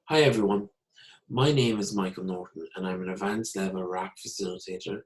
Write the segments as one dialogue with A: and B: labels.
A: Hi everyone, my name is Michael Norton and I'm an advanced level RAP facilitator,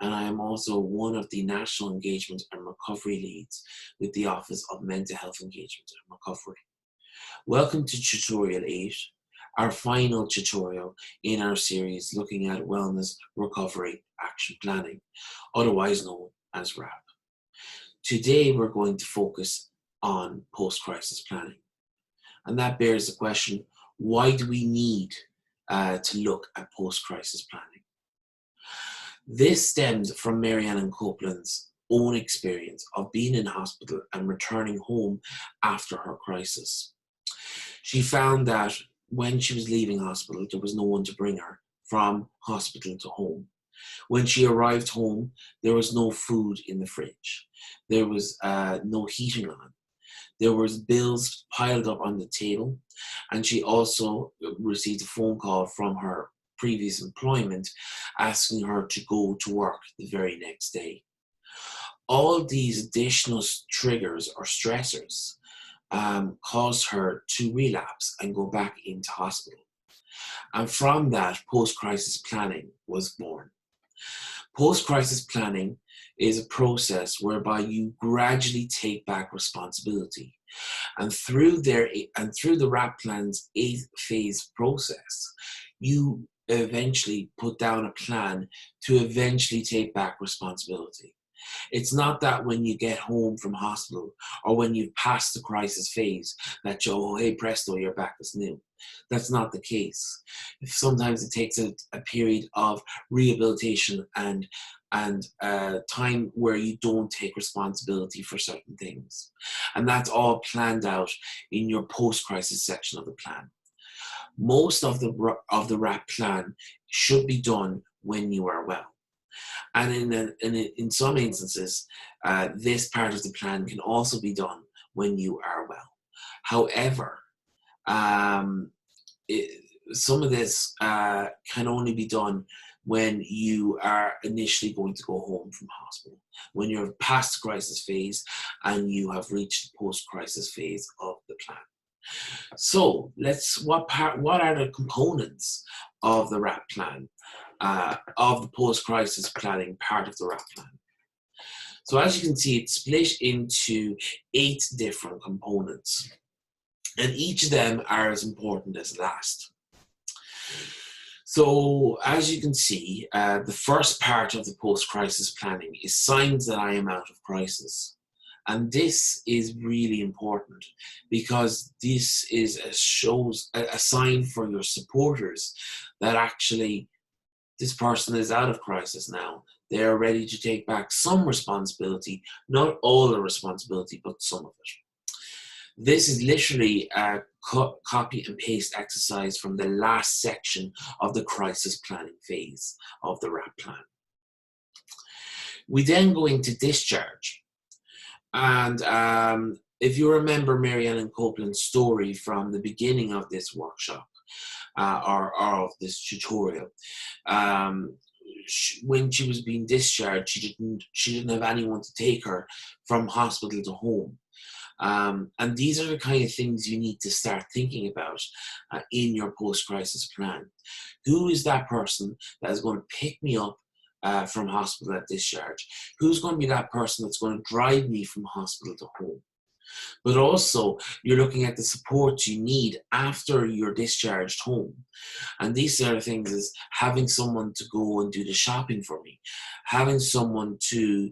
A: and I am also one of the National Engagement and Recovery Leads with the Office of Mental Health Engagement and Recovery. Welcome to Tutorial 8, our final tutorial in our series looking at Wellness Recovery Action Planning, otherwise known as RAP. Today we're going to focus on post-crisis planning, and that bears the question, why do we need to look at post-crisis planning? This stems from Mary Ellen Copeland's own experience of being in hospital and returning home after her crisis. She found that when she was leaving hospital, there was no one to bring her from hospital to home. When she arrived home, there was no food in the fridge. There was no heating on. There was bills piled up on the table, and she also received a phone call from her previous employment asking her to go to work the very next day. All these additional triggers or stressors caused her to relapse and go back into hospital. And from that, post-crisis planning was born. Post-crisis planning is a process whereby you gradually take back responsibility. And through the RAP plan's 8-phase process, you eventually put down a plan to eventually take back responsibility. It's not that when you get home from hospital or when you've passed the crisis phase that oh, hey presto, you're back as new. That's not the case. Sometimes it takes a period of rehabilitation and time where you don't take responsibility for certain things. And that's all planned out in your post-crisis section of the plan. Most of the RAP plan should be done when you are well. And in some instances, this part of the plan can also be done when you are well. However, some of this can only be done when you are initially going to go home from hospital, when you're past the crisis phase and you have reached the post-crisis phase of the plan. So what are the components of the RAP plan, of the post-crisis planning part of the RAP plan? So as you can see, it's split into 8 different components, and each of them are as important as the last. So as you can see, the first part of the post-crisis planning is signs that I am out of crisis. And this is really important because this shows a sign for your supporters that actually this person is out of crisis now. They are ready to take back some responsibility, not all the responsibility, but some of it. This is literally a copy and paste exercise from the last section of the crisis planning phase of the RAP plan. We then go into discharge. And if you remember Mary Ellen Copeland's story from the beginning of this workshop or of this tutorial, when she was being discharged, she didn't have anyone to take her from hospital to home. And these are the kind of things you need to start thinking about in your post-crisis plan. Who is that person that is going to pick me up from hospital at discharge? Who's going to be that person that's going to drive me from hospital to home? But also, you're looking at the support you need after you're discharged home. And these sort of things is having someone to go and do the shopping for me, having someone to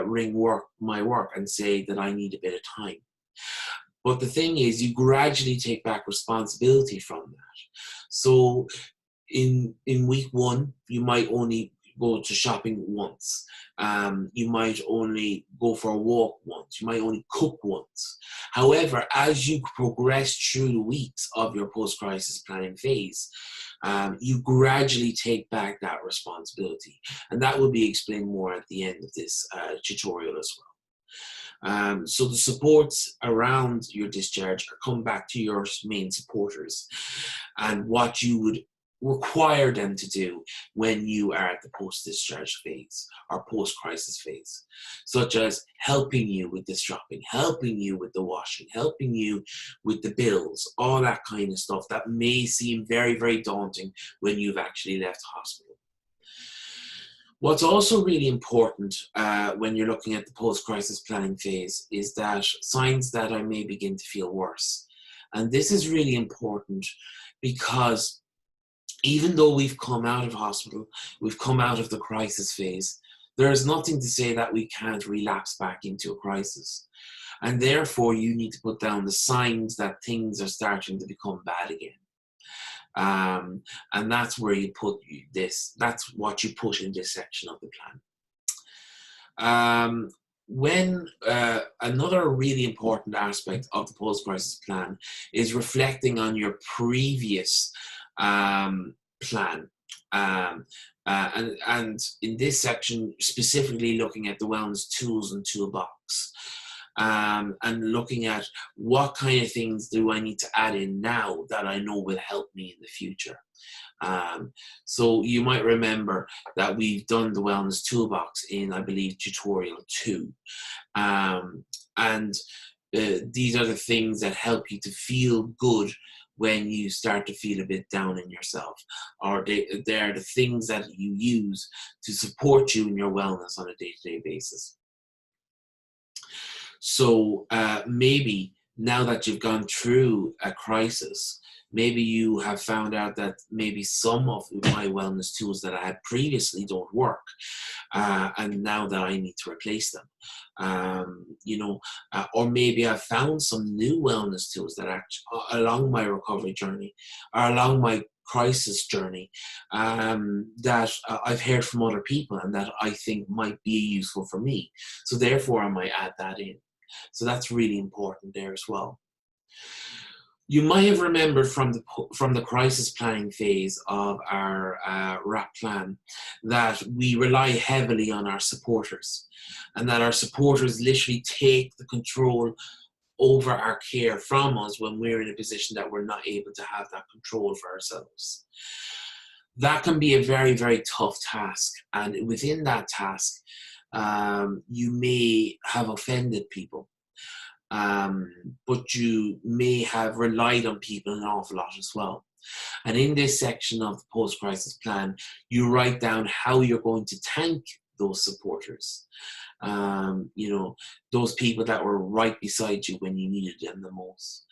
A: ring my work and say that I need a bit of time. But the thing is, you gradually take back responsibility from that. So in week 1, you might only go to shopping once. You might only go for a walk once. You might only cook once. However, as you progress through the weeks of your post-crisis planning phase, you gradually take back that responsibility. And that will be explained more at the end of this tutorial as well. So the supports around your discharge come back to your main supporters and what you would require them to do when you are at the post-discharge phase or post-crisis phase, such as helping you with the shopping, helping you with the washing, helping you with the bills, all that kind of stuff that may seem very, very daunting when you've actually left hospital. What's also really important when you're looking at the post-crisis planning phase is that signs that I may begin to feel worse. And this is really important because even though we've come out of hospital, we've come out of the crisis phase, there is nothing to say that we can't relapse back into a crisis. And therefore, you need to put down the signs that things are starting to become bad again. And that's where you put this, that's what you put in this section of the plan. When another really important aspect of the post-crisis plan is reflecting on your previous plan. And in this section, specifically looking at the wellness tools and toolbox. And looking at what kind of things do I need to add in now that I know will help me in the future. So you might remember that we've done the wellness toolbox in, I believe, tutorial 2. These are the things that help you to feel good when you start to feel a bit down in yourself, or they're the things that you use to support you in your wellness on a day-to-day basis. So maybe now that you've gone through a crisis, maybe you have found out that maybe some of my wellness tools that I had previously don't work, and now that I need to replace them. Or maybe I've found some new wellness tools that actually, along my recovery journey, or along my crisis journey, that I've heard from other people and that I think might be useful for me. So therefore, I might add that in. So that's really important there as well. You might have remembered from the crisis planning phase of our RAP plan that we rely heavily on our supporters, and that our supporters literally take the control over our care from us when we're in a position that we're not able to have that control for ourselves. That can be a very, very tough task, and within that task, you may have offended people. But you may have relied on people an awful lot as well. And in this section of the post-crisis plan, you write down how you're going to thank those supporters. Those people that were right beside you when you needed them the most.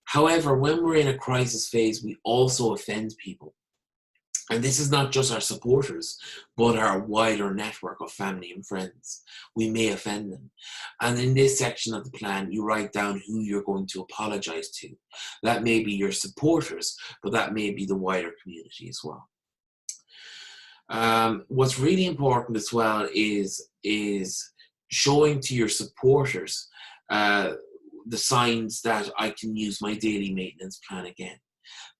A: However, when we're in a crisis phase, we also offend people. And this is not just our supporters, but our wider network of family and friends. We may offend them. And in this section of the plan, you write down who you're going to apologize to. That may be your supporters, but that may be the wider community as well. What's really important as well is showing to your supporters the signs that I can use my daily maintenance plan again.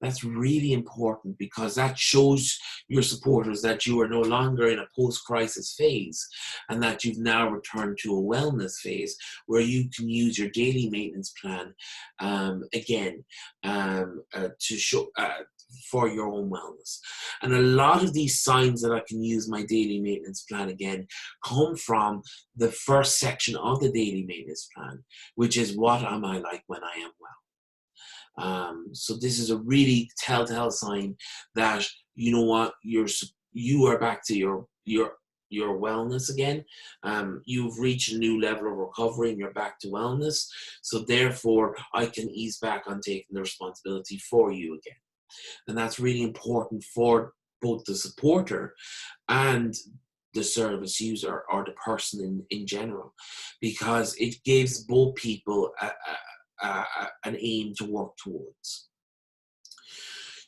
A: That's really important because that shows your supporters that you are no longer in a post-crisis phase and that you've now returned to a wellness phase where you can use your daily maintenance plan again to show for your own wellness. And a lot of these signs that I can use my daily maintenance plan again come from the first section of the daily maintenance plan, which is what am I like when I am well. So this is a really telltale sign that, you know what, you are back to your wellness again. You've reached a new level of recovery and you're back to wellness. So therefore, I can ease back on taking the responsibility for you again. And that's really important for both the supporter and the service user or the person in general, because it gives both people an aim to work towards.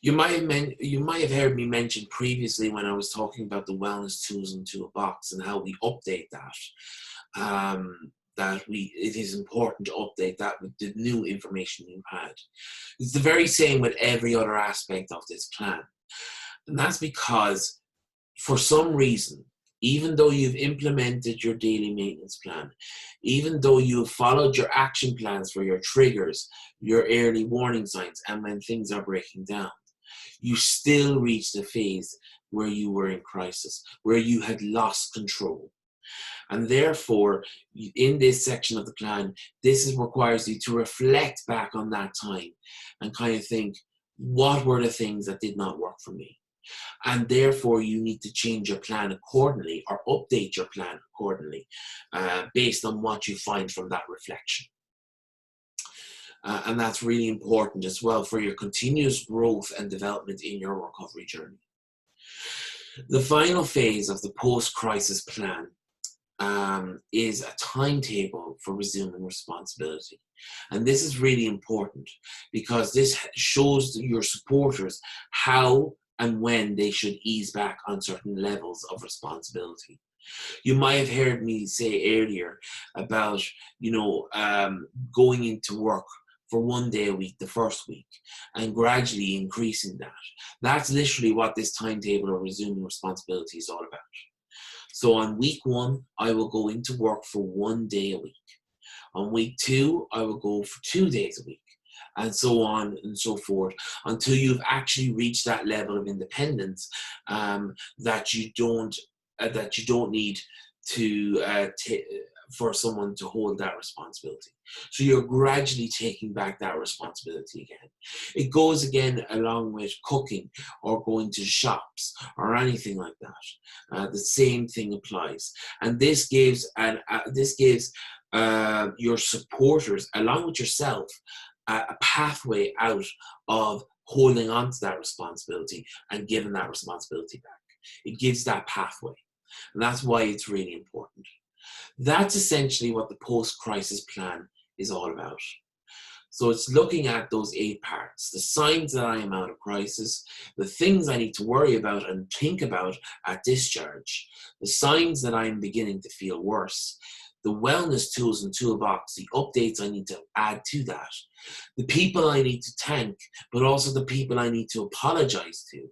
A: You might have heard me mention previously when I was talking about the wellness tools and toolbox and how we update that. It is important to update that with the new information you've had. It's the very same with every other aspect of this plan. And that's because for some reason, even though you've implemented your daily maintenance plan, even though you've followed your action plans for your triggers, your early warning signs, and when things are breaking down, you still reached a phase where you were in crisis, where you had lost control. And therefore, in this section of the plan, requires you to reflect back on that time and kind of think, what were the things that did not work for me? And therefore, you need to change your plan accordingly or update your plan accordingly based on what you find from that reflection. And that's really important as well for your continuous growth and development in your recovery journey. The final phase of the post-crisis plan is a timetable for resuming responsibility. And this is really important because this shows your supporters how and when they should ease back on certain levels of responsibility. You might have heard me say earlier about, going into work for 1 day a week, the first week, and gradually increasing that. That's literally what this timetable of resuming responsibility is all about. So on week 1, I will go into work for 1 day a week. On week 2, I will go for 2 days a week, and so on and so forth, until you've actually reached that level of independence that you don't need to for someone to hold that responsibility. So you're gradually taking back that responsibility again. It goes again along with cooking or going to shops or anything like that. The same thing applies, and this gives your supporters, along with yourself, a pathway out of holding on to that responsibility and giving that responsibility back. It gives that pathway, and that's why it's really important. That's essentially what the post-crisis plan is all about. So it's looking at those 8 parts, the signs that I am out of crisis, the things I need to worry about and think about at discharge, the signs that I'm beginning to feel worse, the wellness tools and toolbox, the updates I need to add to that, the people I need to thank, but also the people I need to apologize to,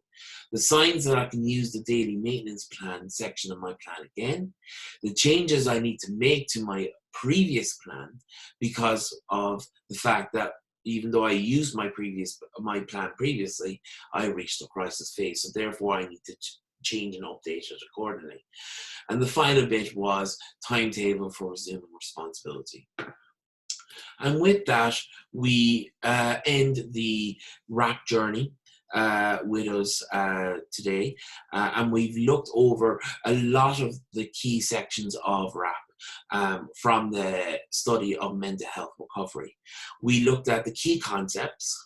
A: the signs that I can use the daily maintenance plan section of my plan again, the changes I need to make to my previous plan because of the fact that even though I used my plan previously, I reached a crisis phase, so therefore I need to change and update it accordingly. And the final bit was timetable for resuming responsibility. And with that, we end the RAP journey with us today, and we've looked over a lot of the key sections of RAP from the study of mental health recovery. We looked at the key concepts,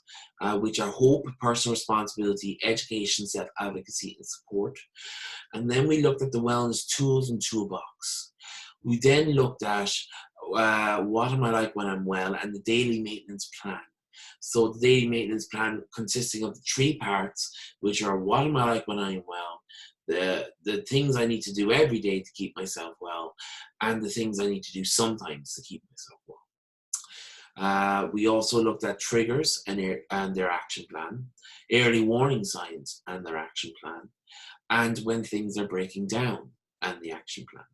A: which are hope, personal responsibility, education, self-advocacy, and support. And then we looked at the wellness tools and toolbox. We then looked at what am I like when I'm well, and the daily maintenance plan. So the daily maintenance plan consisting of the 3 parts, which are what am I like when I'm well, the things I need to do every day to keep myself well, and the things I need to do sometimes to keep myself well. We also looked at triggers and their action plan, early warning signs and their action plan, and when things are breaking down and the action plan.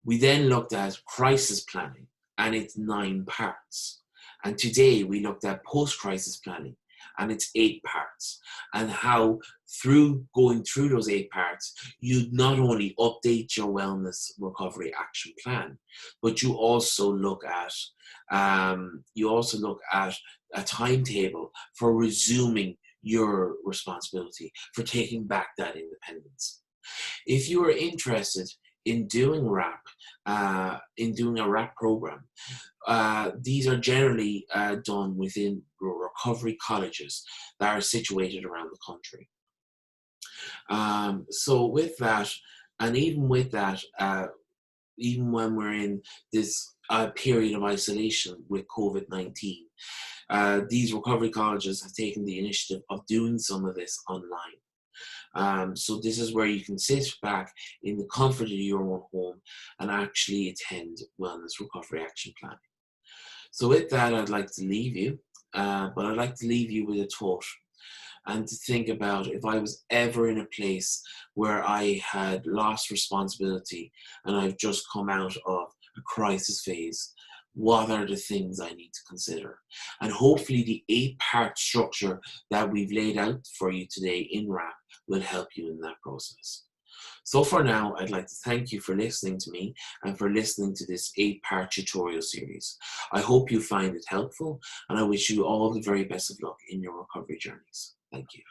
A: We then looked at crisis planning and its 9 parts. And today we looked at post-crisis planning and its 8 parts, and how through going through those 8 parts, you not only update your wellness recovery action plan, but you also look at a timetable for resuming your responsibility, for taking back that independence. If you are interested in doing RAP, in doing a RAP program, these are generally done within recovery colleges that are situated around the country. So with that, and even with that, even when we're in this period of isolation with COVID-19, these recovery colleges have taken the initiative of doing some of this online. So this is where you can sit back in the comfort of your own home and actually attend wellness recovery action planning. So with that, I'd like to leave you, but I'd like to leave you with a thought and to think about, if I was ever in a place where I had lost responsibility and I've just come out of a crisis phase, what are the things I need to consider? And hopefully the 8-part structure that we've laid out for you today in RAP will help you in that process. So for now, I'd like to thank you for listening to me and for listening to this 8-part tutorial series. I hope you find it helpful, and I wish you all the very best of luck in your recovery journeys. Thank you.